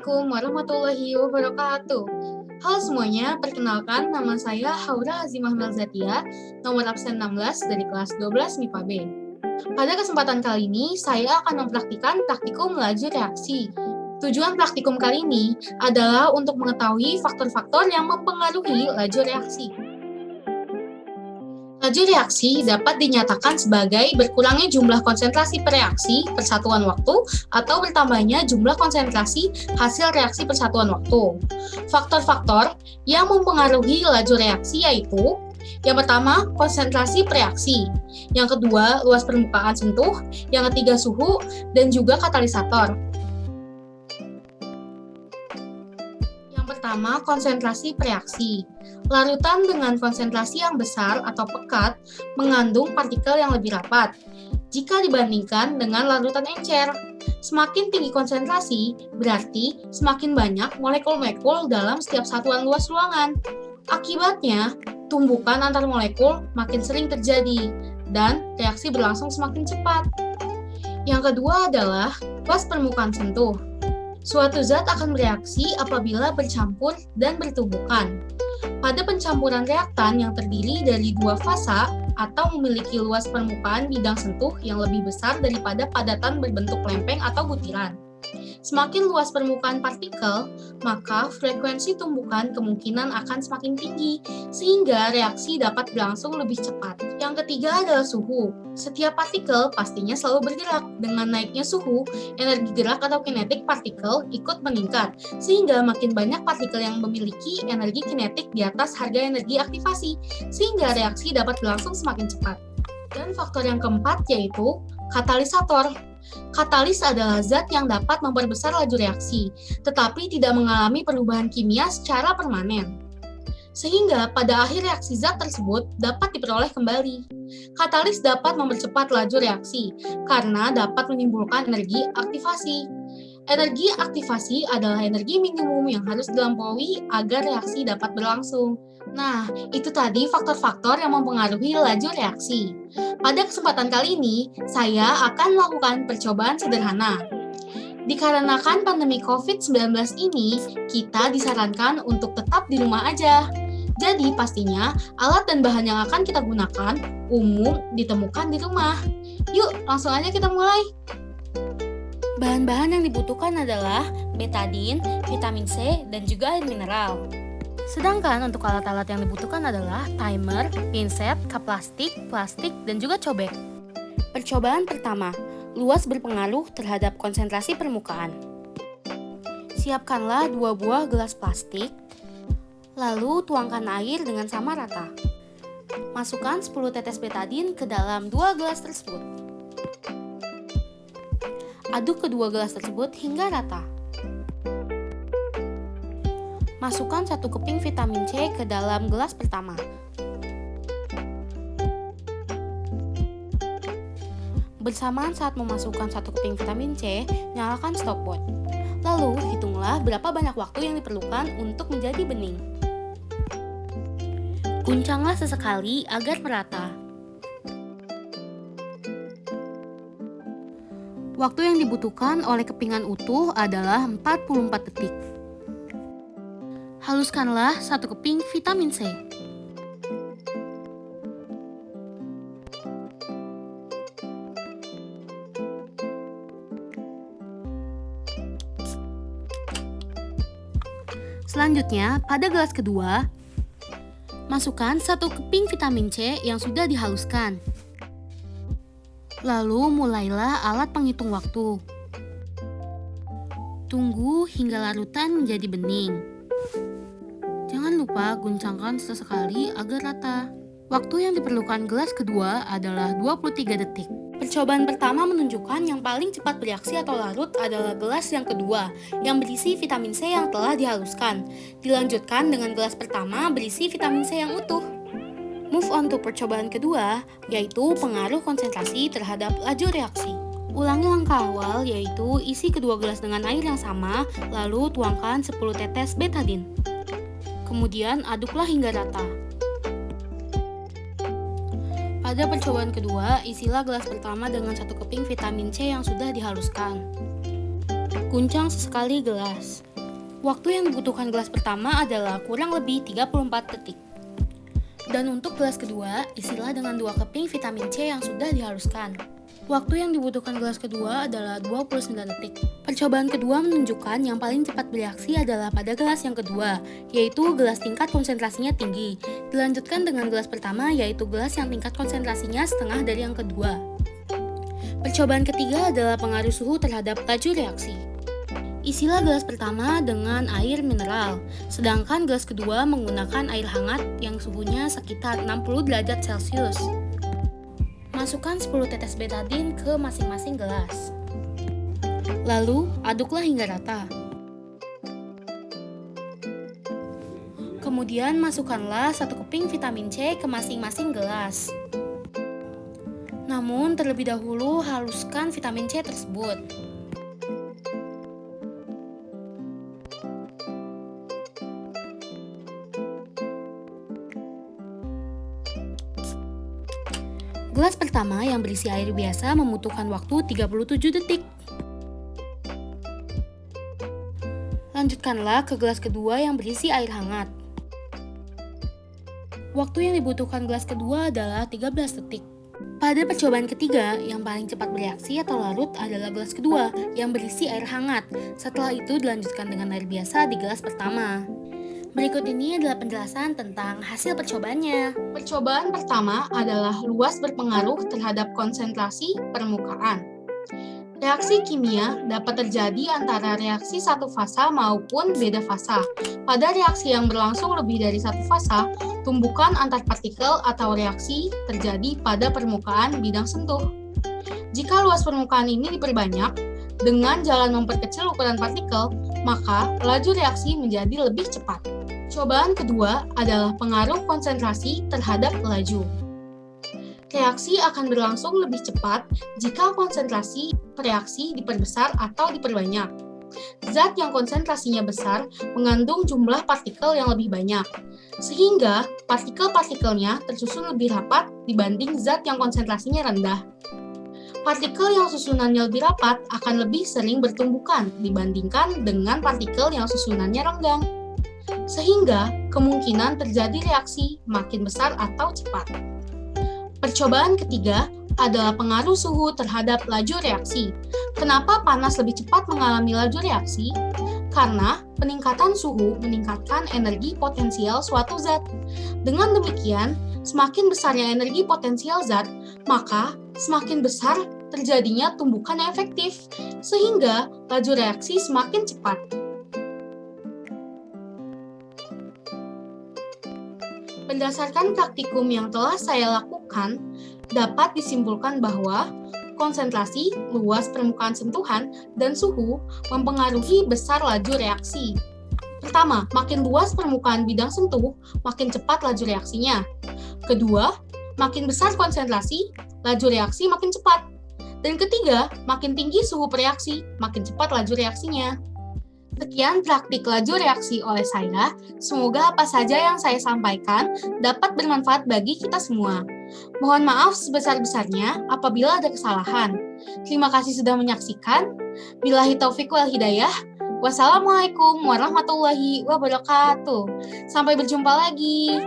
Assalamualaikum warahmatullahi wabarakatuh. Halo semuanya, perkenalkan nama saya Haura Azimah Melzatia, nomor absen 16 dari kelas 12 MIPA B. Pada kesempatan kali ini, saya akan mempraktikkan praktikum laju reaksi. Tujuan praktikum kali ini adalah untuk mengetahui faktor-faktor yang mempengaruhi laju reaksi. Laju reaksi dapat dinyatakan sebagai berkurangnya jumlah konsentrasi per reaksi per satuan waktu atau bertambahnya jumlah konsentrasi hasil reaksi per satuan waktu. Faktor-faktor yang mempengaruhi laju reaksi yaitu yang pertama, konsentrasi per reaksi. Yang kedua, luas permukaan sentuh. Yang ketiga, suhu dan juga katalisator. Yang pertama, konsentrasi per reaksi. Larutan dengan konsentrasi yang besar atau pekat mengandung partikel yang lebih rapat jika dibandingkan dengan larutan encer. Semakin tinggi konsentrasi, berarti semakin banyak molekul-molekul dalam setiap satuan luas ruangan. Akibatnya, tumbukan antar molekul makin sering terjadi dan reaksi berlangsung semakin cepat. Yang kedua adalah luas permukaan sentuh. Suatu zat akan bereaksi apabila bercampur dan bertumbukan. Pada pencampuran reaktan yang terdiri dari dua fasa atau memiliki luas permukaan bidang sentuh yang lebih besar daripada padatan berbentuk lempeng atau butiran. Semakin luas permukaan partikel, maka frekuensi tumbukan kemungkinan akan semakin tinggi, sehingga reaksi dapat berlangsung lebih cepat. Yang ketiga adalah suhu. Setiap partikel pastinya selalu bergerak. Dengan naiknya suhu, energi gerak atau kinetik partikel ikut meningkat, sehingga makin banyak partikel yang memiliki energi kinetik di atas harga energi aktivasi, sehingga reaksi dapat berlangsung semakin cepat. Dan faktor yang keempat yaitu katalisator. Katalis adalah zat yang dapat memperbesar laju reaksi, tetapi tidak mengalami perubahan kimia secara permanen. Sehingga pada akhir reaksi zat tersebut dapat diperoleh kembali. Katalis dapat mempercepat laju reaksi karena dapat menimbulkan energi aktivasi. Energi aktivasi adalah energi minimum yang harus dilampaui agar reaksi dapat berlangsung. Nah, itu tadi faktor-faktor yang mempengaruhi laju reaksi. Pada kesempatan kali ini, saya akan melakukan percobaan sederhana. Dikarenakan pandemi COVID-19 ini, kita disarankan untuk tetap di rumah aja. Jadi, pastinya alat dan bahan yang akan kita gunakan umum ditemukan di rumah. Yuk, langsung aja kita mulai. Bahan-bahan yang dibutuhkan adalah betadin, vitamin C, dan juga air mineral. Sedangkan untuk alat-alat yang dibutuhkan adalah timer, pinset, kap plastik, dan juga cobek. Percobaan pertama, luas berpengaruh terhadap konsentrasi permukaan. Siapkanlah 2 buah gelas plastik, lalu tuangkan air dengan sama rata. Masukkan 10 tetes betadin ke dalam 2 gelas tersebut. Aduk kedua gelas tersebut hingga rata. Masukkan 1 keping vitamin C ke dalam gelas pertama. Bersamaan saat memasukkan 1 keping vitamin C, nyalakan stopwatch. Lalu, hitunglah berapa banyak waktu yang diperlukan untuk menjadi bening. Guncanglah sesekali agar merata. Waktu yang dibutuhkan oleh kepingan utuh adalah 44 detik. Haluskanlah 1 keping vitamin C. Selanjutnya, pada gelas kedua, masukkan 1 keping vitamin C yang sudah dihaluskan. Lalu mulailah alat penghitung waktu. Tunggu hingga larutan menjadi bening. Jangan lupa guncangkan sesekali agar rata. Waktu yang diperlukan gelas kedua adalah 23 detik. Percobaan pertama menunjukkan yang paling cepat bereaksi atau larut adalah gelas yang kedua, yang berisi vitamin C yang telah dihaluskan. Dilanjutkan dengan gelas pertama berisi vitamin C yang utuh. Move on to percobaan kedua, yaitu pengaruh konsentrasi terhadap laju reaksi. Ulangi langkah awal, yaitu isi kedua gelas dengan air yang sama, lalu tuangkan 10 tetes betadin. Kemudian aduklah hingga rata. Pada percobaan kedua, isilah gelas pertama dengan 1 keping vitamin C yang sudah dihaluskan. Guncang sesekali gelas. Waktu yang dibutuhkan gelas pertama adalah kurang lebih 34 detik. Dan untuk gelas kedua, isilah dengan 2 keping vitamin C yang sudah dihaluskan. Waktu yang dibutuhkan gelas kedua adalah 29 detik. Percobaan kedua menunjukkan yang paling cepat bereaksi adalah pada gelas yang kedua, yaitu gelas tingkat konsentrasinya tinggi. Dilanjutkan dengan gelas pertama, yaitu gelas yang tingkat konsentrasinya setengah dari yang kedua. Percobaan ketiga adalah pengaruh suhu terhadap laju reaksi. Isilah gelas pertama dengan air mineral, sedangkan gelas kedua menggunakan air hangat yang suhunya sekitar 60 derajat Celcius. Masukkan 10 tetes betadine ke masing-masing gelas. Lalu, aduklah hingga rata. Kemudian, masukkanlah 1 keping vitamin C ke masing-masing gelas. Namun, terlebih dahulu haluskan vitamin C tersebut. Gelas pertama yang berisi air biasa membutuhkan waktu 37 detik. Lanjutkanlah ke gelas kedua yang berisi air hangat. Waktu yang dibutuhkan gelas kedua adalah 13 detik. Pada percobaan ketiga, yang paling cepat bereaksi atau larut adalah gelas kedua yang berisi air hangat. Setelah itu dilanjutkan dengan air biasa di gelas pertama. Berikut ini adalah penjelasan tentang hasil percobaannya. Percobaan pertama adalah luas berpengaruh terhadap konsentrasi permukaan. Reaksi kimia dapat terjadi antara reaksi satu fasa maupun beda fasa. Pada reaksi yang berlangsung lebih dari satu fasa, tumbukan antar partikel atau reaksi terjadi pada permukaan bidang sentuh. Jika luas permukaan ini diperbanyak, dengan jalan memperkecil ukuran partikel, maka laju reaksi menjadi lebih cepat. Cobaan kedua adalah pengaruh konsentrasi terhadap laju. Reaksi akan berlangsung lebih cepat jika konsentrasi reaksi diperbesar atau diperbanyak. Zat yang konsentrasinya besar mengandung jumlah partikel yang lebih banyak, sehingga partikel-partikelnya tersusun lebih rapat dibanding zat yang konsentrasinya rendah. Partikel yang susunannya lebih rapat akan lebih sering bertumbukan dibandingkan dengan partikel yang susunannya renggang, sehingga kemungkinan terjadi reaksi makin besar atau cepat. Percobaan ketiga adalah pengaruh suhu terhadap laju reaksi. Kenapa panas lebih cepat mengalami laju reaksi? Karena peningkatan suhu meningkatkan energi potensial suatu zat. Dengan demikian, semakin besarnya energi potensial zat, maka semakin besar terjadinya tumbukan yang efektif, sehingga laju reaksi semakin cepat. Berdasarkan praktikum yang telah saya lakukan, dapat disimpulkan bahwa konsentrasi, luas permukaan sentuhan, dan suhu mempengaruhi besar laju reaksi. Pertama, makin luas permukaan bidang sentuh, makin cepat laju reaksinya. Kedua, makin besar konsentrasi, laju reaksi makin cepat. Dan ketiga, makin tinggi suhu reaksi, makin cepat laju reaksinya. Sekian praktik laju reaksi oleh saya. Semoga apa saja yang saya sampaikan dapat bermanfaat bagi kita semua. Mohon maaf sebesar-besarnya apabila ada kesalahan. Terima kasih sudah menyaksikan. Billahi taufiq wal hidayah. Wassalamualaikum warahmatullahi wabarakatuh. Sampai berjumpa lagi.